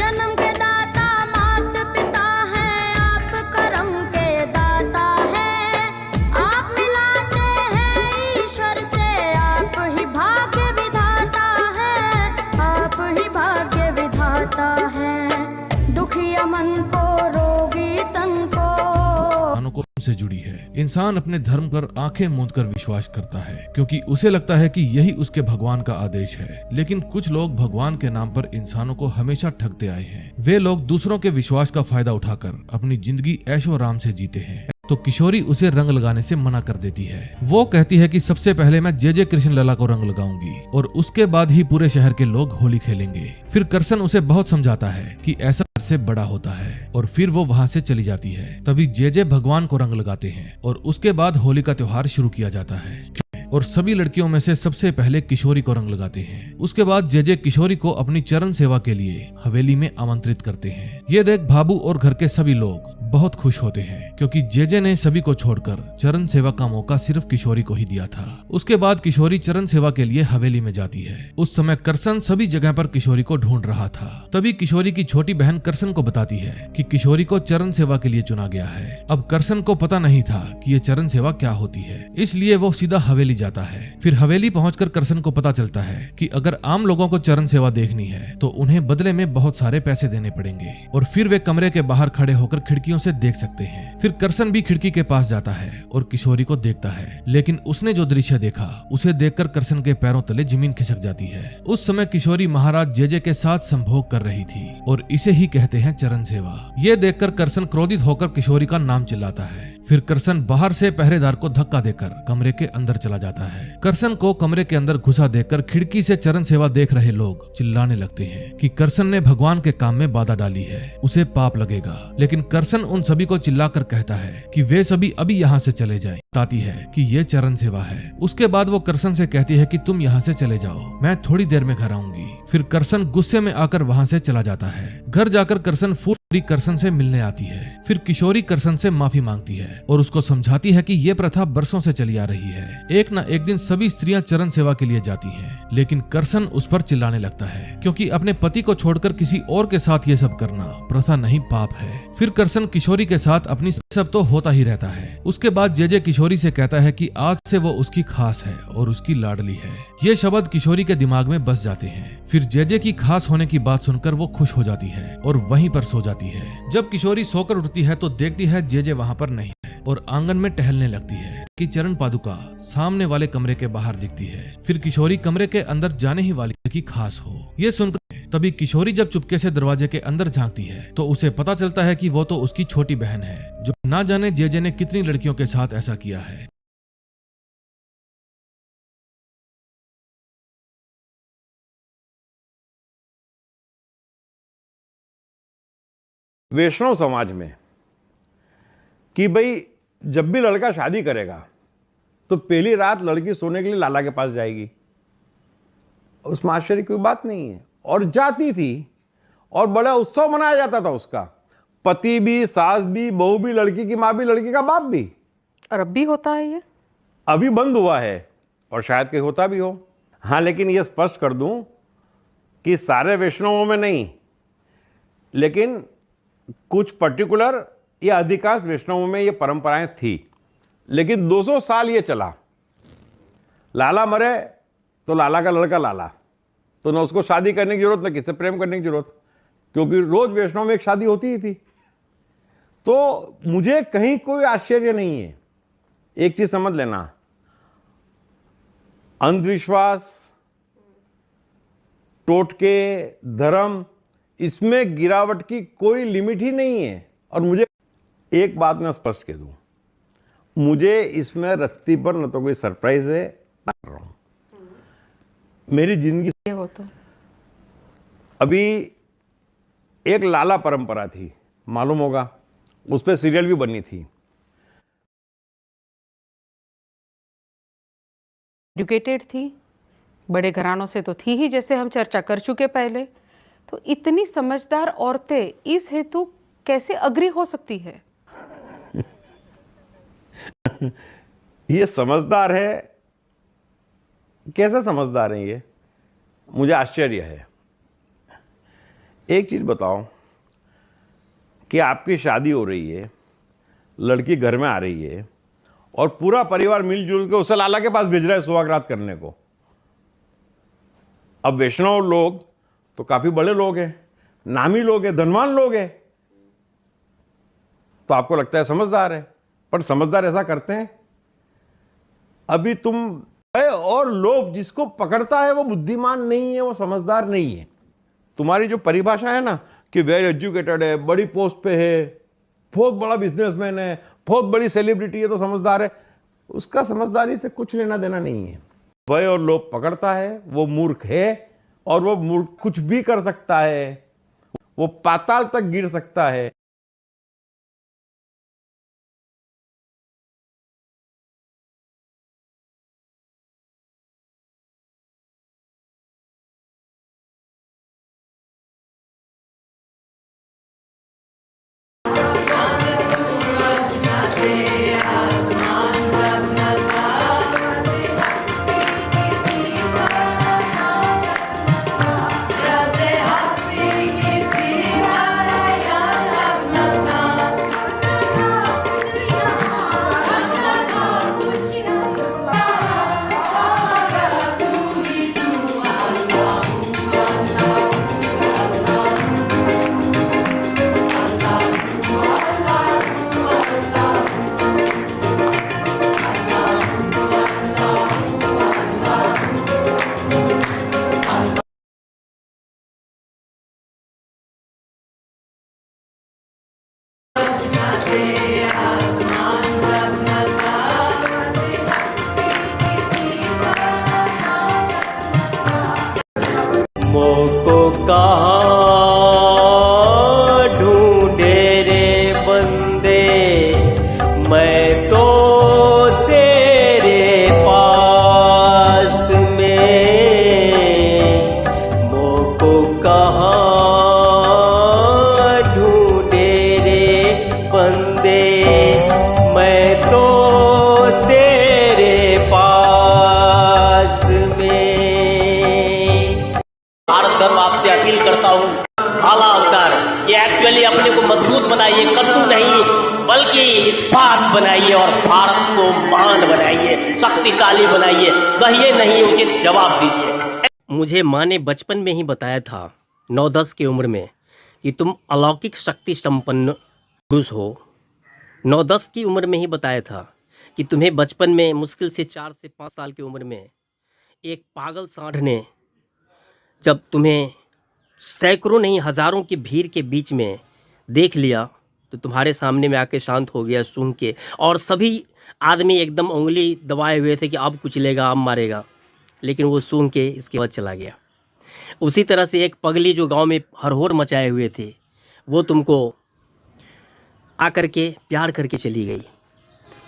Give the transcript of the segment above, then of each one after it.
जन्म के दाता मात पिता है, आप करम के दाता है। आप मिलाते हैं ईश्वर से, आप ही भाग्य विधाता है, आप ही भाग्य विधाता है। दुखिया मन को, रोगी तन को से जुड़ी है। इंसान अपने धर्म पर आंखें मूंद कर विश्वास करता है क्योंकि उसे लगता है कि यही उसके भगवान का आदेश है। लेकिन कुछ लोग भगवान के नाम पर इंसानों को हमेशा ठगते आए हैं। वे लोग दूसरों के विश्वास का फायदा उठाकर अपनी जिंदगी ऐशो आराम से जीते हैं। तो किशोरी उसे रंग लगाने से मना कर देती है। वो कहती है कि सबसे पहले मैं जे कृष्ण लला को रंग लगाऊंगी और उसके बाद ही पूरे शहर के लोग होली खेलेंगे। फिर करसन उसे बहुत समझाता है कि ऐसा से बड़ा होता है और फिर वो वहाँ से चली जाती है। तभी जे भगवान को रंग लगाते हैं और उसके बाद होली का त्योहार शुरू किया जाता है और सभी लड़कियों में से सबसे पहले किशोरी को रंग लगाते हैं। उसके बाद जे किशोरी को अपनी चरण सेवा के लिए हवेली में आमंत्रित करते हैं। ये देख भाबू और घर के सभी लोग बहुत खुश होते हैं क्योंकि जे ने सभी को छोड़कर चरण सेवा का मौका सिर्फ किशोरी को ही दिया था। उसके बाद किशोरी चरण सेवा के लिए हवेली में जाती है। उस समय करसन सभी जगह पर किशोरी को ढूंढ रहा था। तभी किशोरी की छोटी बहन करसन को बताती है कि किशोरी को चरण सेवा के लिए चुना गया है। अब करसन को पता नहीं था कि ये चरण सेवा क्या होती है, इसलिए वो सीधा हवेली जाता है। फिर हवेली पहुंचकर करसन को पता चलता है कि अगर आम लोगों को चरण सेवा देखनी है तो उन्हें बदले में बहुत सारे पैसे देने पड़ेंगे और फिर वे कमरे के बाहर खड़े होकर खिड़कियों से देख सकते हैं। फिर करसन भी खिड़की के पास जाता है और किशोरी को देखता है, लेकिन उसने जो दृश्य देखा उसे देखकर करसन के पैरों तले जमीन खिसक जाती है। उस समय किशोरी महाराज जे के साथ संभोग कर रही थी और इसे ही कहते हैं चरण सेवा। ये देखकर करसन क्रोधित होकर किशोरी का नाम चिल्लाता है। फिर करसन बाहर से पहरेदार को धक्का देकर कमरे के अंदर चला जाता है। करसन को कमरे के अंदर घुसा देखकर खिड़की से चरण सेवा देख रहे लोग चिल्लाने लगते हैं कि करसन ने भगवान के काम में बाधा डाली है, उसे पाप लगेगा। लेकिन करसन उन सभी को चिल्लाकर कहता है कि वे सभी अभी यहाँ से चले जाएं। बताती है कि ये चरण सेवा है। उसके बाद वो करसन से कहती है कि तुम यहाँ से चले जाओ, मैं थोड़ी देर में घर आऊंगी। फिर करसन गुस्से में आकर वहाँ से चला जाता है। घर जाकर करसन करसन से मिलने आती है। फिर किशोरी करसन से माफी मांगती है और उसको समझाती है कि ये प्रथा बरसों से चली आ रही है। एक न एक दिन सभी स्त्रियां चरण सेवा के लिए जाती हैं, लेकिन करसन उस पर चिल्लाने लगता है क्योंकि अपने पति को छोड़कर किसी और के साथ ये सब करना प्रथा नहीं पाप है। फिर करसन किशोरी के साथ अपनी सब तो होता ही रहता है। उसके बाद जे किशोरी से कहता है कि आज से वो उसकी खास है और उसकी लाडली है। ये शब्द किशोरी के दिमाग में बस जाते हैं। फिर जे की खास होने की बात सुनकर वो खुश हो जाती है और वहीं पर सो जाती है। जब किशोरी सोकर उठती है तो देखती है जे वहाँ पर नहीं है और आंगन में टहलने लगती है कि चरण पादुका सामने वाले कमरे के बाहर दिखती है। फिर किशोरी कमरे के अंदर जाने ही वाली की खास हो। ये सुनकर तभी किशोरी जब चुपके से दरवाजे के अंदर झांकती है तो उसे पता चलता है कि वो तो उसकी छोटी बहन है जो ना जाने जे ने कितनी लड़कियों के साथ ऐसा किया है। वैष्णव समाज में कि भाई जब भी लड़का शादी करेगा तो पहली रात लड़की सोने के लिए लाला के पास जाएगी। उसमें आश्चर्य की कोई बात नहीं है। और जाती थी और बड़ा उत्सव मनाया जाता था उसका। पति भी, सास भी, बहू भी, लड़की की माँ भी, लड़की का बाप भी। और अब भी होता है ये? अभी बंद हुआ है और शायद कहीं होता भी हो। हाँ, लेकिन ये स्पष्ट कर दूं कि सारे वैष्णवों में नहीं, लेकिन कुछ पर्टिकुलर या अधिकांश वैष्णवों में ये परंपराएं थी। लेकिन 200 साल ये चला। लाला मरे तो लाला का लड़का लाला, तो न उसको शादी करने की जरूरत, न किससे प्रेम करने की जरूरत, क्योंकि रोज वैष्णव में एक शादी होती ही थी। तो मुझे कहीं कोई आश्चर्य नहीं है। एक चीज समझ लेना, अंधविश्वास, टोटके, धर्म, इसमें गिरावट की कोई लिमिट ही नहीं है। और मुझे एक बात मैं स्पष्ट कह दूं, मुझे इसमें रत्ती पर न तो कोई सरप्राइज है ना कर रहा हूं। मेरी जिंदगी हो तो अभी एक लाला परंपरा थी, मालूम होगा, उस पर सीरियल भी बनी थी। एजुकेटेड थी, बड़े घरानों से तो थी ही, जैसे हम चर्चा कर चुके पहले। तो इतनी समझदार औरतें इस हेतु कैसे अग्री हो सकती है? ये समझदार है, कैसे समझदार है ये, मुझे आश्चर्य है। एक चीज़ बताओ कि आपकी शादी हो रही है, लड़की घर में आ रही है और पूरा परिवार मिलजुल के उसे लाला के पास भेज रहा है सुहागरात करने को। अब वैष्णव लोग तो काफी बड़े लोग हैं, नामी लोग हैं, धनवान लोग हैं, तो आपको लगता है समझदार है, पर समझदार ऐसा करते हैं? अभी तुम है, और लोभ जिसको पकड़ता है वो बुद्धिमान नहीं है, वो समझदार नहीं है। तुम्हारी जो परिभाषा है ना कि वेल एजुकेटेड है, बड़ी पोस्ट पे है, बहुत बड़ा बिजनेसमैन है, बहुत बड़ी सेलिब्रिटी है तो समझदार है, उसका समझदारी से कुछ लेना देना नहीं है। भय और लोभ पकड़ता है वो मूर्ख है, और वो मूर्ख कुछ भी कर सकता है, वो पाताल तक गिर सकता है। मोको कहाँ ढूंढे रे बंदे, मैं तो तेरे पास में। मोको कहाँ ढूंढे रे बंदे, मैं तो तेरे पास में। भारत धर्म आपसे अपील करता हूँ, आला अवतार, ये एक्चुअली अपने को मजबूत बनाइए, कद्दू नहीं बल्कि इस्पात बनाइए और भारत को महान बनाइए, शक्तिशाली बनाइए। सही नहीं उचित जवाब दीजिए। मुझे माँ ने बचपन में ही बताया था, 9-10 की उम्र में, कि तुम अलौकिक शक्ति संपन्न पुरुष हो। 9-10 की उम्र में ही बताया था कि तुम्हें बचपन में मुश्किल से 4 से 5 साल की उम्र में एक पागल सांड ने जब तुम्हें सैकड़ों नहीं हज़ारों की भीड़ के बीच में देख लिया तो तुम्हारे सामने में आके शांत हो गया सूंघ के, और सभी आदमी एकदम उंगली दबाए हुए थे कि अब कुचलेगा, अब मारेगा, लेकिन वो सूंघ के इसके बाद चला गया। उसी तरह से एक पगली जो गांव में हरहोर मचाए हुए थे, वो तुमको आकर के प्यार करके चली गई।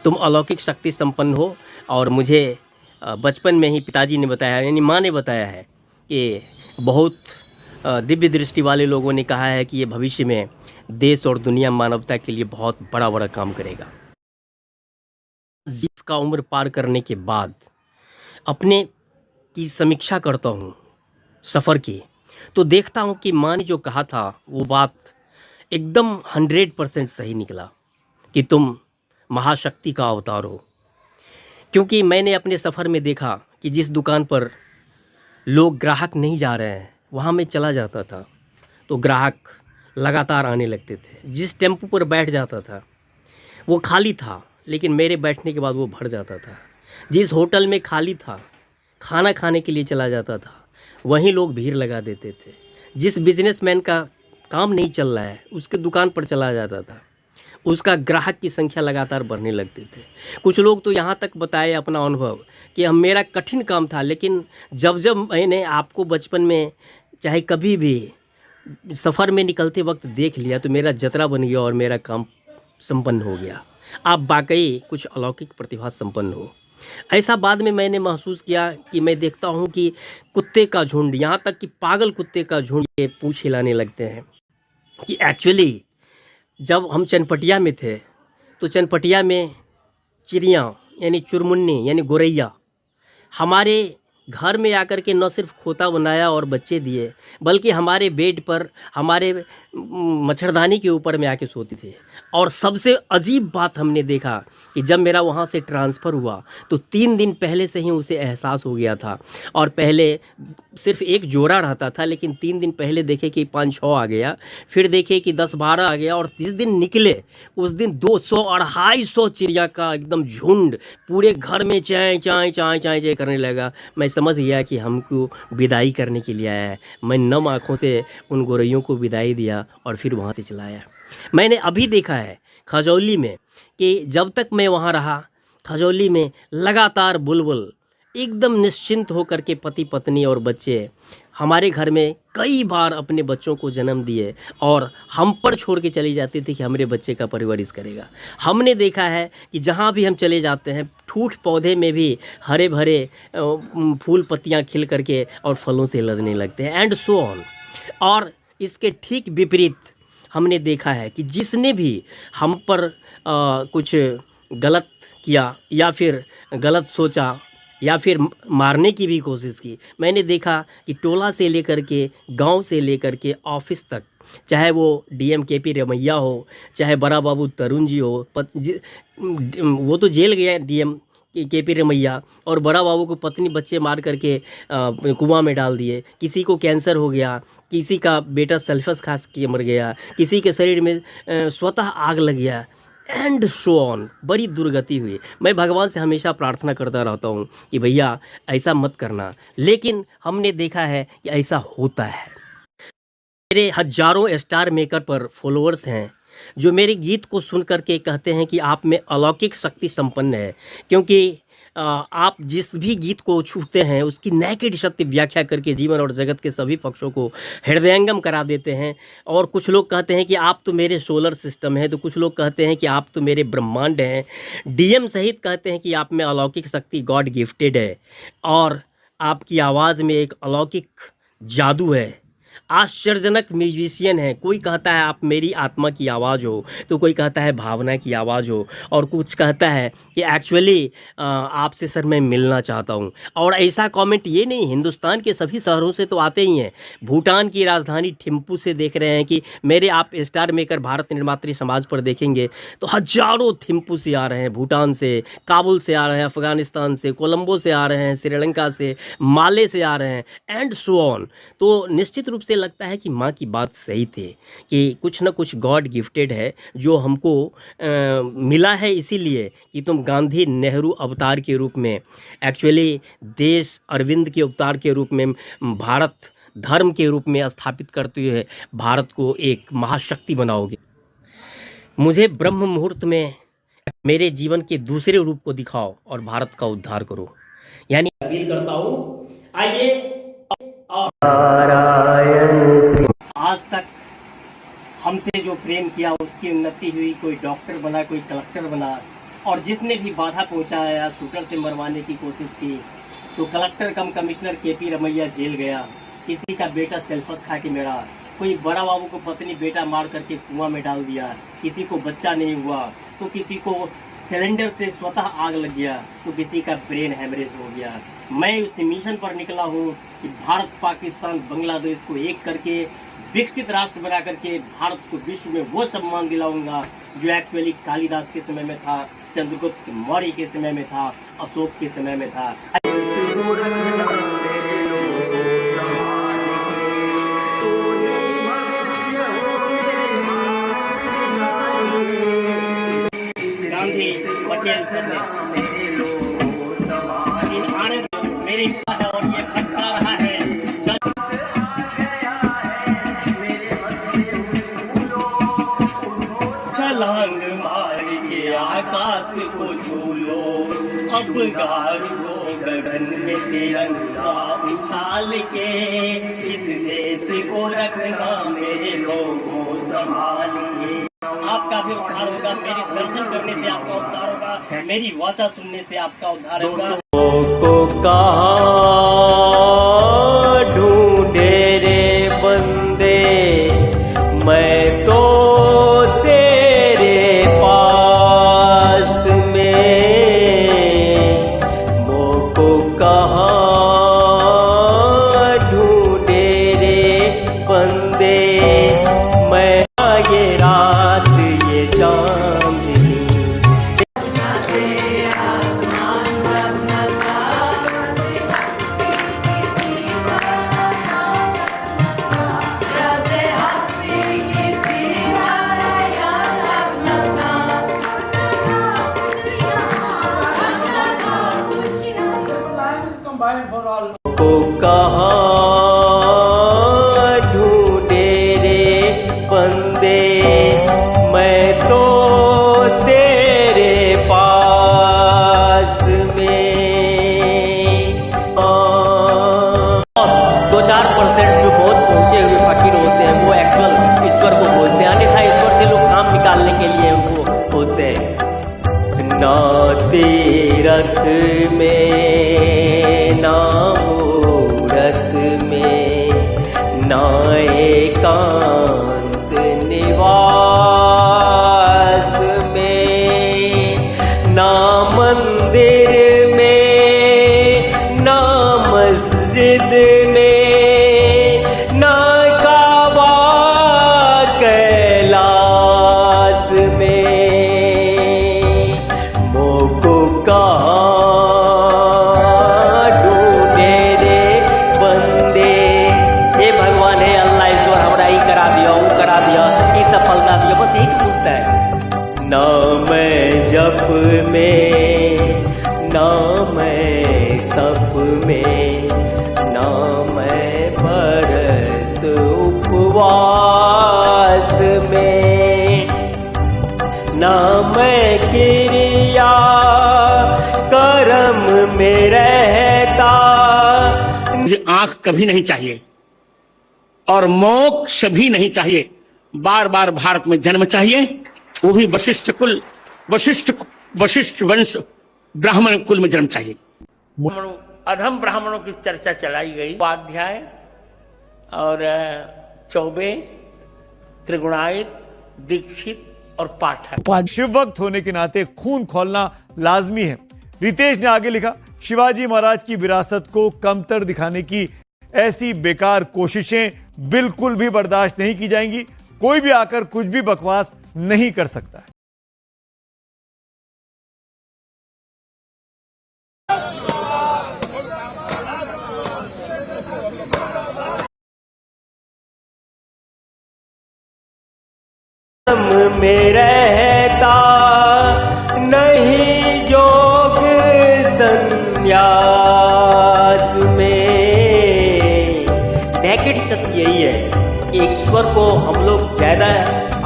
तुम अलौकिक शक्ति संपन्न हो, और मुझे बचपन में ही पिताजी ने बताया, यानी माँ ने बताया है कि बहुत दिव्य दृष्टि वाले लोगों ने कहा है कि ये भविष्य में देश और दुनिया मानवता के लिए बहुत बड़ा बड़ा काम करेगा। जिसका उम्र पार करने के बाद अपने की समीक्षा करता हूँ सफ़र की, तो देखता हूँ कि माँ ने जो कहा था वो बात एकदम 100% सही निकला कि तुम महाशक्ति का अवतार हो। क्योंकि मैंने अपने सफ़र में देखा कि जिस दुकान पर लोग ग्राहक नहीं जा रहे हैं वहाँ मैं चला जाता था तो ग्राहक लगातार आने लगते थे। जिस टेम्पो पर बैठ जाता था वो खाली था, लेकिन मेरे बैठने के बाद वो भर जाता था। जिस होटल में खाली था, खाना खाने के लिए चला जाता था, वहीं लोग भीड़ लगा देते थे। जिस बिजनेसमैन का काम नहीं चल रहा है उसके दुकान पर चला जाता था, उसका ग्राहक की संख्या लगातार बढ़ने लगती थे। कुछ लोग तो यहाँ तक बताए अपना अनुभव कि हम मेरा कठिन काम था, लेकिन जब जब मैंने आपको बचपन में चाहे कभी भी सफ़र में निकलते वक्त देख लिया तो मेरा जतरा बन गया और मेरा काम संपन्न हो गया। आप वाकई कुछ अलौकिक प्रतिभा संपन्न हो। ऐसा बाद में मैंने महसूस किया कि मैं देखता हूँ कि कुत्ते का झुंड, यहाँ तक कि पागल कुत्ते का झुंड ये पूँछ हिलाने लगते हैं कि एक्चुअली जब हम चनपटिया में थे तो चनपटिया में चिड़िया यानी चुरमुन्नी यानी गोरैया हमारे घर में आकर के न सिर्फ खोता बनाया और बच्चे दिए, बल्कि हमारे बेड पर, हमारे मच्छरदानी के ऊपर में आके सोते थे। और सबसे अजीब बात हमने देखा कि जब मेरा वहाँ से ट्रांसफ़र हुआ तो 3 दिन पहले से ही उसे एहसास हो गया था। और पहले सिर्फ एक जोड़ा रहता था, लेकिन 3 दिन पहले देखे कि 5-6 आ गया, फिर देखे कि 10-12 आ गया, और जिस दिन निकले उस दिन 200-250 चिड़िया का एकदम झुंड पूरे घर में चाय चाय चाय चाय चाय करने लगा। मैं समझ गया कि हमको विदाई करने के लिए आया है। मैं नम आँखों से उन गोरैयों को विदाई दिया और फिर वहाँ से चला आया। मैंने अभी देखा है खजौली में कि जब तक मैं वहाँ रहा, खजौली में लगातार बुलबुल एकदम निश्चिंत होकर के पति पत्नी और बच्चे हमारे घर में कई बार अपने बच्चों को जन्म दिए और हम पर छोड़ के चली जाती थी कि हमारे बच्चे का परवरिश करेगा। हमने देखा है कि जहाँ भी हम चले जाते हैं, ठूठ पौधे में भी हरे भरे फूल पत्तियाँ खिल करके और फलों से लदने लगते हैं, एंड सो ऑन। और इसके ठीक विपरीत हमने देखा है कि जिसने भी हम पर कुछ गलत किया या फिर गलत सोचा या फिर मारने की भी कोशिश की, मैंने देखा कि टोला से लेकर के, गांव से लेकर के ऑफिस तक, चाहे वो डीएम केपी रमैया हो, चाहे बड़ा बाबू तरुण जी हो, वो तो जेल गया डीएम केपी रमैया, और बड़ा बाबू को पत्नी बच्चे मार करके कुआं में डाल दिए। किसी को कैंसर हो गया, किसी का बेटा सल्फस खा के मर गया, किसी के शरीर में स्वतः आग लग गया, एंड सो ऑन। बड़ी दुर्गति हुई। मैं भगवान से हमेशा प्रार्थना करता रहता हूँ कि भैया ऐसा मत करना, लेकिन हमने देखा है कि ऐसा होता है। मेरे हजारों स्टार मेकर पर फॉलोअर्स हैं जो मेरे गीत को सुन करके कहते हैं कि आप में अलौकिक शक्ति संपन्न है, क्योंकि आप जिस भी गीत को छूते हैं उसकी नेकेड सत्य व्याख्या करके जीवन और जगत के सभी पक्षों को हृदयंगम करा देते हैं। और कुछ लोग कहते हैं कि आप तो मेरे सोलर सिस्टम हैं, तो कुछ लोग कहते हैं कि आप तो मेरे ब्रह्मांड हैं। डीएम सहित कहते हैं कि आप में अलौकिक शक्ति गॉड गिफ्टेड है और आपकी आवाज़ में एक अलौकिक जादू है। आश्चर्यजनक म्यूजिशियन है। कोई कहता है आप मेरी आत्मा की आवाज़ हो, तो कोई कहता है भावना की आवाज़ हो, और कुछ कहता है कि एक्चुअली आपसे सर मैं मिलना चाहता हूँ। और ऐसा कमेंट ये नहीं, हिंदुस्तान के सभी शहरों से तो आते ही हैं। भूटान की राजधानी थिम्पू से देख रहे हैं कि मेरे आप स्टार मेकर भारत निर्मात्री समाज पर देखेंगे तो हजारों थिम्पू से आ रहे हैं, भूटान से, काबुल से आ रहे हैं, अफ़गानिस्तान से, कोलंबो से आ रहे हैं, श्रीलंका से, माले से आ रहे हैं, एंड सो ऑन। तो निश्चित रूप से लगता है कि माँ की बात सही थी कि कुछ ना कुछ गॉड गिफ्टेड है जो हमको मिला है, इसीलिए कि तुम गांधी नेहरू अवतार के रूप में, एक्चुअली देश अरविंद के अवतार के रूप में भारत धर्म के रूप में स्थापित करते हुए भारत को एक महाशक्ति बनाओगे। मुझे ब्रह्म मुहूर्त में मेरे जीवन के दूसरे रूप को दिखाओ और भारत का उद्धार करो। यानी अपील करता हूँ, आइए आज तक हमसे जो प्रेम किया उसकी उन्नति हुई, कोई डॉक्टर बना, कोई कलेक्टर बना, और जिसने भी बाधा पहुंचाया, शूटर से मरवाने की कोशिश की, तो कलेक्टर कम कमिश्नर केपी रमैया जेल गया, किसी का बेटा सल्फस खा के मरा, कोई बड़ा बाबू को पत्नी बेटा मार करके कुआं में डाल दिया, किसी को बच्चा नहीं हुआ, तो किसी को सिलेंडर से स्वतः आग लग गया, तो किसी का ब्रेन हेमरेज हो गया। मैं उस मिशन पर निकला हूँ कि भारत, पाकिस्तान, बांग्लादेश को एक करके विकसित राष्ट्र बना करके भारत को विश्व में वो सम्मान दिलाऊंगा जो एक्चुअली कालिदास के समय में था, चंद्रगुप्त मौर्य के समय में था, अशोक के समय में था। गांधी पटेल सर ने मेरी है और ये फटका रहा है। छलांग मार के आकाश को छू लो, अब गाड़ लो गगन में तिरंगा उछाल के, इस देश को रखना मेरे लोगों संभालिए। आपका भी उद्धार होगा, मेरे दर्शन करने से आपका उद्धार होगा, मेरी वाचा सुनने से आपका उद्धार होगा। ढूंढे रे बंदे मैं तो तेरे पास में, मोको कहाँ ना तीरथ में ना मूरत में ना एकांत निवास में ना मंदिर में ना मस्जिद में ना काबा कैलाश में मोको कहाँ ढूंढे रे बंदे। हे भगवान, हे अल्लाह ईश्वर, हमरा ई करा दिया, वो करा दिया, ई सफलता दिया, बस यही पूछता है। ना मैं जप में ना मैं तप में ना मैं व्रत उपवास में ना मैं क्रिया कर्म में रहता। मुझे आंख कभी नहीं चाहिए और मोक्ष भी नहीं चाहिए। बार बार भारत में जन्म चाहिए, वो भी वशिष्ठ वंश ब्राह्मण कुल में जन्म चाहिए। अधम ब्राह्मणों की चर्चा चलाई गई। उपाध्याय और चौबे, त्रिगुणायत, दीक्षित और पाठक। शिव भक्त होने के नाते खून खौलना लाजमी है। रितेश ने आगे लिखा, शिवाजी महाराज की विरासत को कमतर दिखाने की ऐसी बेकार कोशिशें बिल्कुल भी बर्दाश्त नहीं की जाएंगी। कोई भी आकर कुछ भी बकवास नहीं कर सकता है। में रहता नहीं जोग संन्यास में। नेकेड सत्य यही है कि ईश्वर को हम लोग ज्यादा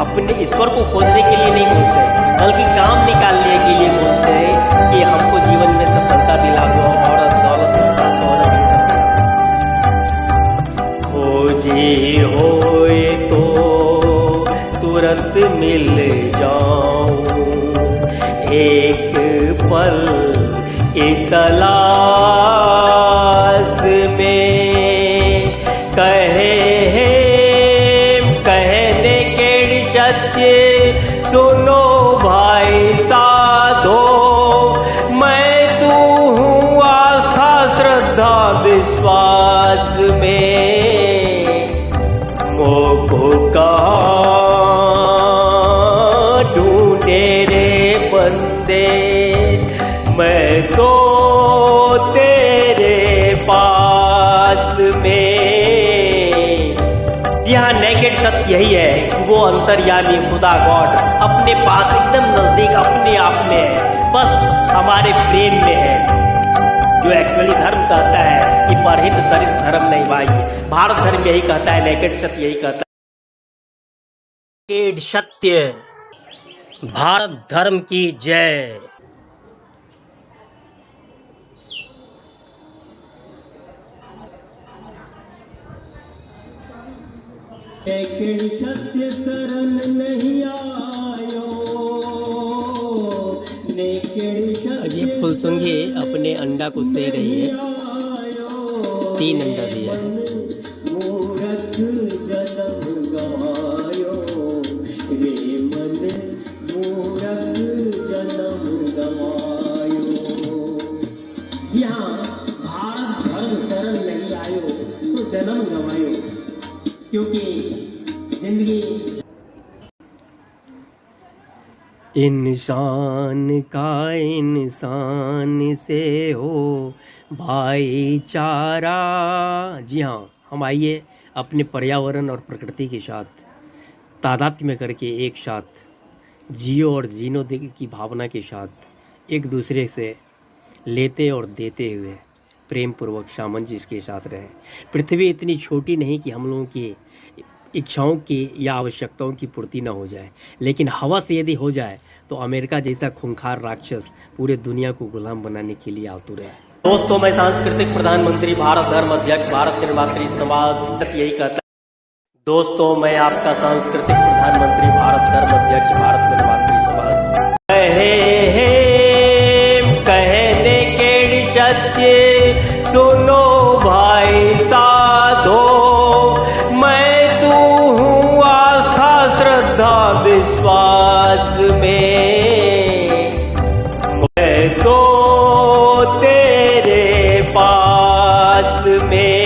अपने ईश्वर को खोजने के लिए नहीं खोजते, बल्कि काम निकालने के लिए खोजते हैं कि हमको जीवन में सफलता दिला दो, औरत दौलत सत्ता शोहरत ये सब दिला दो। खोजी होए तो तुरंत मिल जाऊं, एक पल की तलाश में। कहने के सत्य सुनो भाई साधो, मैं तू हूँ आस्था श्रद्धा विश्वास में। मोको कहाँ ढूंढे रे बंदे, मैं तो तेरे पास में। जी हाँ, नेकेड सत्य यही है कि वो अंतर्यामी खुदा गॉड अपने पास एकदम नजदीक अपने आप में है, बस हमारे प्रेम में है। जो एक्चुअली धर्म कहता है कि परहित सरिस धर्म नहीं भाई, भारत धर्म यही कहता है, नेकेड सत्य यही कहता है। नेकेड सत्य, भारत धर्म की जय। नेकेड सत्य शरण नहीं आयो, नेकेड अब ये फुलसुंगी अपने अंडा को से रही है, 3 अंडा दिया है। मूरख जन्म गवायो रे मन, मूरख जन्म गवायो। जी हाँ, भारत धर्म शरण नहीं आयो तो जन्म गवायो, क्योंकि जिंदगी इंसान का इंसान से हो भाईचारा। जी हाँ, हम आइए अपने पर्यावरण और प्रकृति के साथ तादात्म्य करके एक साथ जियो और जीनो की भावना के साथ एक दूसरे से लेते और देते हुए प्रेम पूर्वक सामंजस्य के साथ रहें। पृथ्वी इतनी छोटी नहीं कि हम लोगों की इच्छाओं की या आवश्यकताओं की पूर्ति न हो जाए, लेकिन हवा से यदि हो जाए तो अमेरिका जैसा खूंखार राक्षस पूरे दुनिया को गुलाम बनाने के लिए आतुर है। दोस्तों, मैं सांस्कृतिक प्रधानमंत्री, भारत धर्म अध्यक्ष, भारत निर्मात्री समाज यही कहता है। दोस्तों, मैं आपका सांस्कृतिक प्रधानमंत्री, भारत धर्म अध्यक्ष, भारत निर्मात्री समाज श्रद्धा विश्वास में मैं तो तेरे पास में।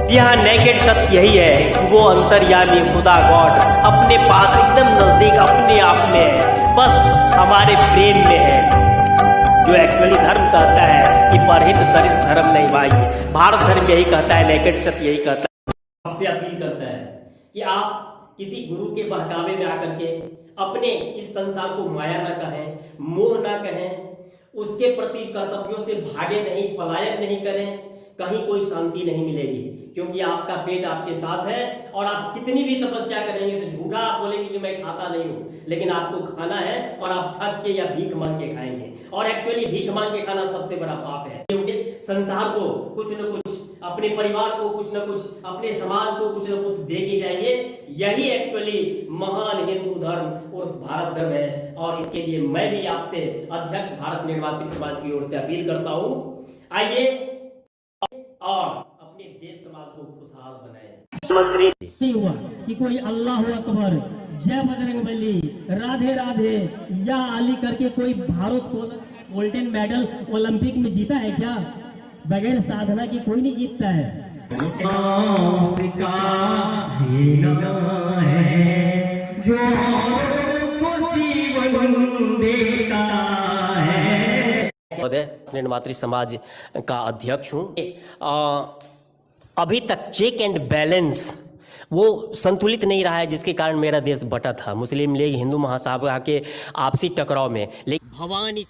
जी हाँ, नेकेड सत्य यही है कि वो अंतर्यामी खुदा गॉड अपने पास एकदम नजदीक अपने आप में है, बस हमारे प्रेम में है। जो एक्चुअली धर्म कहता है कि परहित सरिस धर्म नहीं भाई, भारत धर्म यही कहता है, नेकेड सत्य यही कहता है। आपसे अपील करता है कि आप किसी गुरु के बहकावे में आकर के अपने इस संसार को माया ना कहें, मोह ना कहें, उसके प्रति कर्तव्यों से भागे नहीं, पलायन नहीं करें, कहीं कोई शांति नहीं मिलेगी, क्योंकि आपका पेट आपके साथ है। और आप कितनी भी तपस्या करेंगे तो झूठा आप बोलेंगे कि मैं खाता नहीं हूं, लेकिन आपको खाना है और आप ठग के या भीख मांग के खाएंगे। और एक्चुअली भीख मांग के खाना सबसे बड़ा पाप है। संसार को कुछ न कुछ, अपने परिवार को कुछ न कुछ, अपने समाज को कुछ न कुछ दे के जाइए। यही एक्चुअली महान हिंदू धर्म और भारत धर्म है। और इसके लिए मैं भी आपसे अध्यक्ष भारत निर्वात्री समाज की ओर से अपील करता हूं, आइए और अपने देश समाज को खुशहाल बनाएं। हुआ कि कोई अल्लाह अकबर, जय बजरंगबली, राधे राधे या अली करके कोई भारत को गोल्डन मेडल ओलंपिक में जीता है क्या? बगैर साधना की कोई नहीं जीतता है। जो जीवन देता है। निर्मात्री समाज का अध्यक्ष हूँ। अभी तक चेक एंड बैलेंस वो संतुलित नहीं रहा है, जिसके कारण मेरा देश बटा था मुस्लिम लीग हिंदू महासभा के आपसी टकराव में। लेकिन भवानी